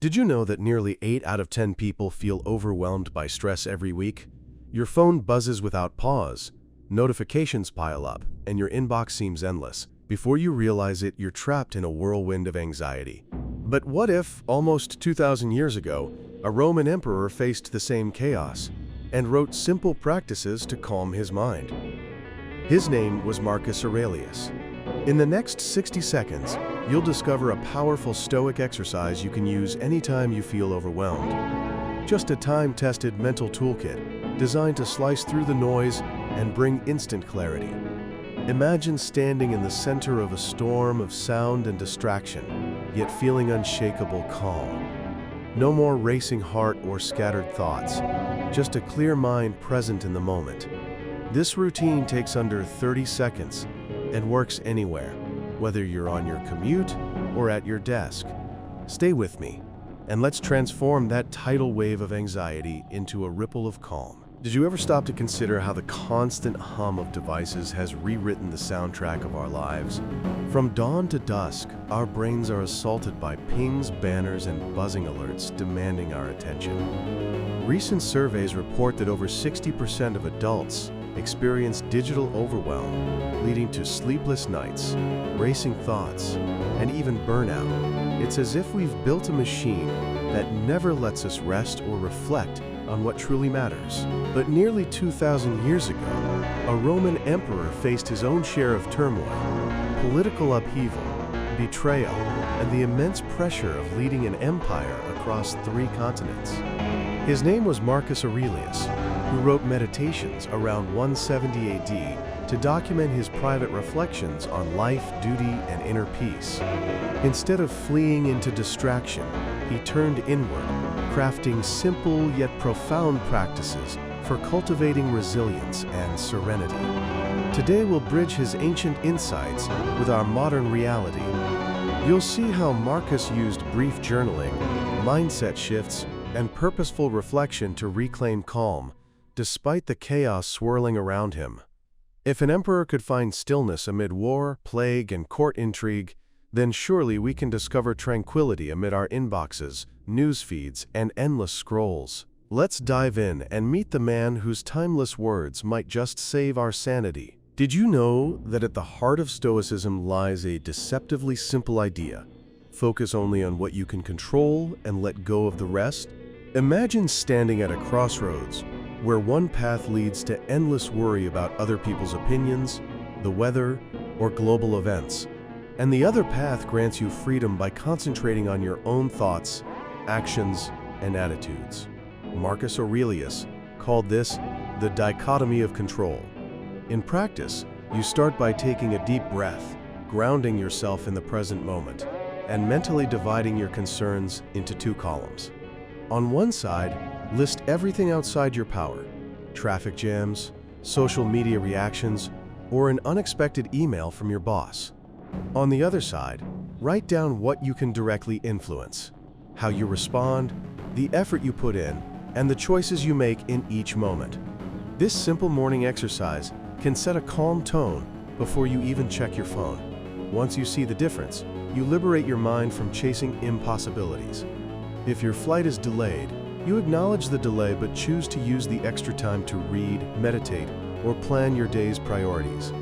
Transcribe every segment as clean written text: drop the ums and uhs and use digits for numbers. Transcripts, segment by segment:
Did you know that nearly 8 out of 10 people feel overwhelmed by stress every week? Your phone buzzes without pause, notifications pile up, and your inbox seems endless. Before you realize it, you're trapped in a whirlwind of anxiety. But what if, almost 2,000 years ago, a Roman emperor faced the same chaos and wrote simple practices to calm his mind? His name was Marcus Aurelius. In the next 60 seconds, you'll discover a powerful Stoic exercise you can use anytime you feel overwhelmed. Just a time-tested mental toolkit designed to slice through the noise and bring instant clarity. Imagine standing in the center of a storm of sound and distraction, yet feeling unshakable calm. No more racing heart or scattered thoughts, just a clear mind present in the moment. This routine takes under 30 seconds and works anywhere, whether you're on your commute or at your desk. Stay with me, and let's transform that tidal wave of anxiety into a ripple of calm. Did you ever stop to consider how the constant hum of devices has rewritten the soundtrack of our lives? From dawn to dusk, our brains are assaulted by pings, banners, and buzzing alerts demanding our attention. Recent surveys report that over 60% of adults experience digital overwhelm, leading to sleepless nights, racing thoughts, and even burnout. It's as if we've built a machine that never lets us rest or reflect on what truly matters. But nearly 2,000 years ago, a Roman emperor faced his own share of turmoil, political upheaval, betrayal, and the immense pressure of leading an empire across 3 continents. His name was Marcus Aurelius, who wrote Meditations around 170 AD to document his private reflections on life, duty, and inner peace. Instead of fleeing into distraction, he turned inward, crafting simple yet profound practices for cultivating resilience and serenity. Today we'll bridge his ancient insights with our modern reality. You'll see how Marcus used brief journaling, mindset shifts, and purposeful reflection to reclaim calm, despite the chaos swirling around him. If an emperor could find stillness amid war, plague, and court intrigue, then surely we can discover tranquility amid our inboxes, news feeds, and endless scrolls. Let's dive in and meet the man whose timeless words might just save our sanity. Did you know that at the heart of Stoicism lies a deceptively simple idea? Focus only on what you can control and let go of the rest? Imagine standing at a crossroads where one path leads to endless worry about other people's opinions, the weather, or global events, and the other path grants you freedom by concentrating on your own thoughts, actions, and attitudes. Marcus Aurelius called this the Dichotomy of Control. In practice, you start by taking a deep breath, grounding yourself in the present moment, and mentally dividing your concerns into 2 columns. On one side, list everything outside your power: traffic jams, social media reactions, or an unexpected email from your boss. On the other side, write down what you can directly influence: how you respond, the effort you put in, and the choices you make in each moment. This simple morning exercise can set a calm tone before you even check your phone. Once you see the difference, you liberate your mind from chasing impossibilities. If your flight is delayed, you acknowledge the delay but choose to use the extra time to read, meditate, or plan your day's priorities.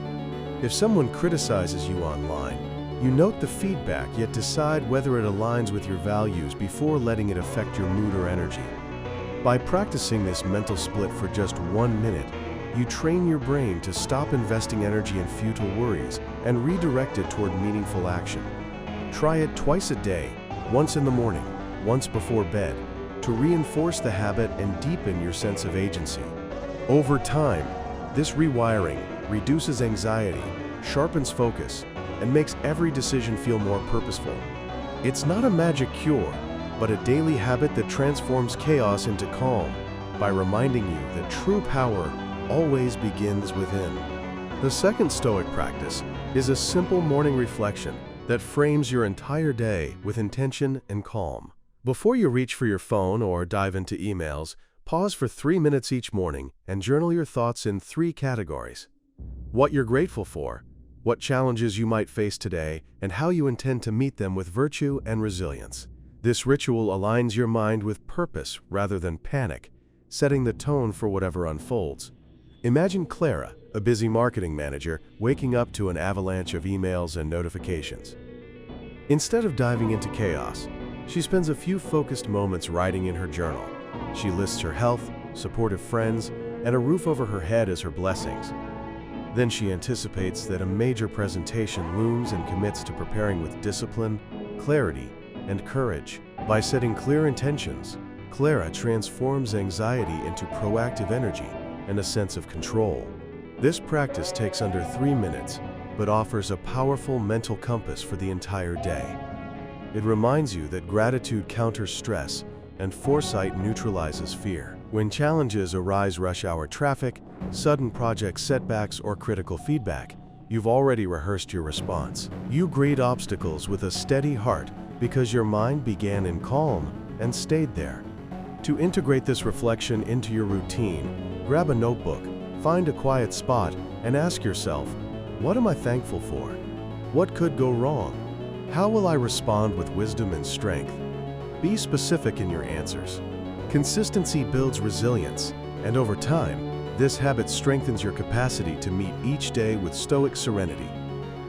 If someone criticizes you online, you note the feedback yet decide whether it aligns with your values before letting it affect your mood or energy. By practicing this mental split for just 1 minute, you train your brain to stop investing energy in futile worries and redirect it toward meaningful action. Try it twice a day, once in the morning, once before bed, to reinforce the habit and deepen your sense of agency. Over time, this rewiring reduces anxiety, sharpens focus, and makes every decision feel more purposeful. It's not a magic cure, but a daily habit that transforms chaos into calm by reminding you that true power always begins within. The second Stoic practice is a simple morning reflection that frames your entire day with intention and calm. Before you reach for your phone or dive into emails, pause for 3 minutes each morning and journal your thoughts in 3 categories: what you're grateful for, what challenges you might face today, and how you intend to meet them with virtue and resilience. This ritual aligns your mind with purpose rather than panic, setting the tone for whatever unfolds. Imagine Clara, a busy marketing manager, waking up to an avalanche of emails and notifications. Instead of diving into chaos, she spends a few focused moments writing in her journal. She lists her health, supportive friends, and a roof over her head as her blessings. Then she anticipates that a major presentation looms and commits to preparing with discipline, clarity, and courage. By setting clear intentions, Clara transforms anxiety into proactive energy and a sense of control. This practice takes under 3 minutes, but offers a powerful mental compass for the entire day. It reminds you that gratitude counters stress and foresight neutralizes fear. When challenges arise, rush hour traffic, sudden project setbacks, or critical feedback, you've already rehearsed your response. You greet obstacles with a steady heart because your mind began in calm and stayed there. To integrate this reflection into your routine, grab a notebook, find a quiet spot, and ask yourself, what am I thankful for? What could go wrong? How will I respond with wisdom and strength? Be specific in your answers. Consistency builds resilience, and over time, this habit strengthens your capacity to meet each day with stoic serenity.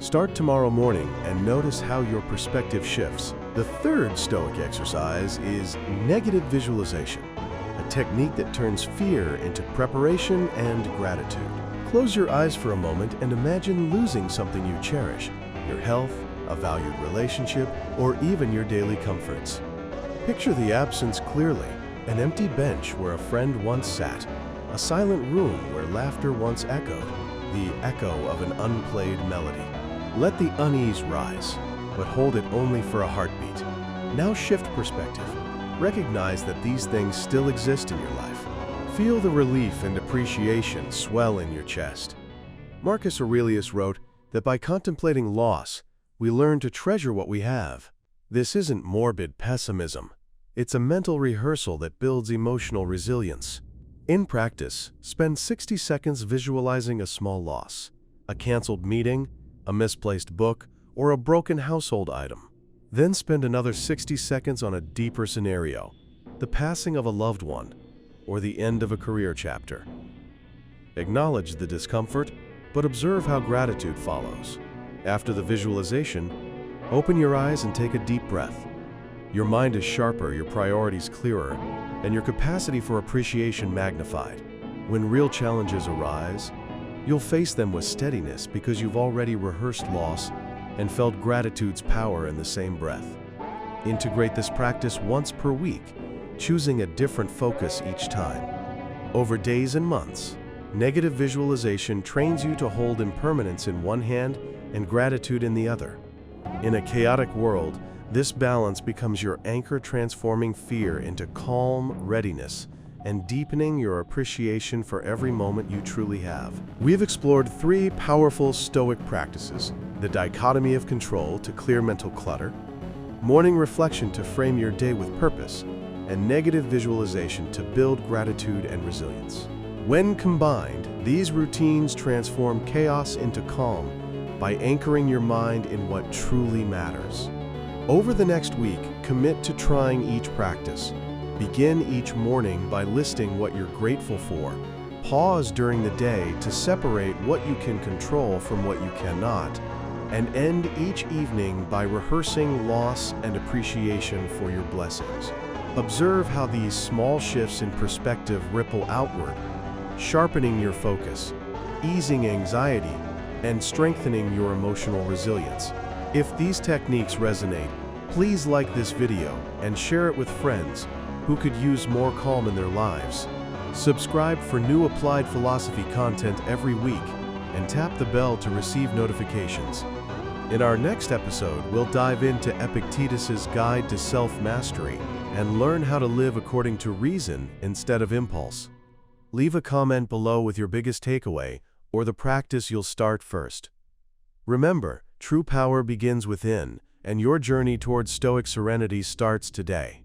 Start tomorrow morning and notice how your perspective shifts. The third stoic exercise is negative visualization, a technique that turns fear into preparation and gratitude. Close your eyes for a moment and imagine losing something you cherish, your health, a valued relationship, or even your daily comforts. Picture the absence clearly, an empty bench where a friend once sat, a silent room where laughter once echoed, the echo of an unplayed melody. Let the unease rise, but hold it only for a heartbeat. Now shift perspective. Recognize that these things still exist in your life. Feel the relief and appreciation swell in your chest. Marcus Aurelius wrote that by contemplating loss, we learn to treasure what we have. This isn't morbid pessimism. It's a mental rehearsal that builds emotional resilience. In practice, spend 60 seconds visualizing a small loss, a canceled meeting, a misplaced book, or a broken household item. Then spend another 60 seconds on a deeper scenario, the passing of a loved one, or the end of a career chapter. Acknowledge the discomfort, but observe how gratitude follows. After the visualization, open your eyes and take a deep breath. Your mind is sharper, your priorities clearer, and your capacity for appreciation magnified. When real challenges arise, you'll face them with steadiness because you've already rehearsed loss and felt gratitude's power in the same breath. Integrate this practice once per week, choosing a different focus each time. Over days and months, negative visualization trains you to hold impermanence in one hand and gratitude in the other. In a chaotic world, this balance becomes your anchor, transforming fear into calm readiness and deepening your appreciation for every moment you truly have. We've explored 3 powerful Stoic practices: the Dichotomy of Control to clear mental clutter, morning reflection to frame your day with purpose, and negative visualization to build gratitude and resilience. When combined, these routines transform chaos into calm by anchoring your mind in what truly matters. Over the next week, commit to trying each practice. Begin each morning by listing what you're grateful for. Pause during the day to separate what you can control from what you cannot, and end each evening by rehearsing loss and appreciation for your blessings. Observe how these small shifts in perspective ripple outward, sharpening your focus, easing anxiety, and strengthening your emotional resilience. If these techniques resonate, please like this video and share it with friends who could use more calm in their lives. Subscribe for new applied philosophy content every week and tap the bell to receive notifications. In our next episode, we'll dive into Epictetus's Guide to Self-Mastery and learn how to live according to reason instead of impulse. Leave a comment below with your biggest takeaway or the practice you'll start first. Remember, true power begins within, and your journey towards Stoic serenity starts today.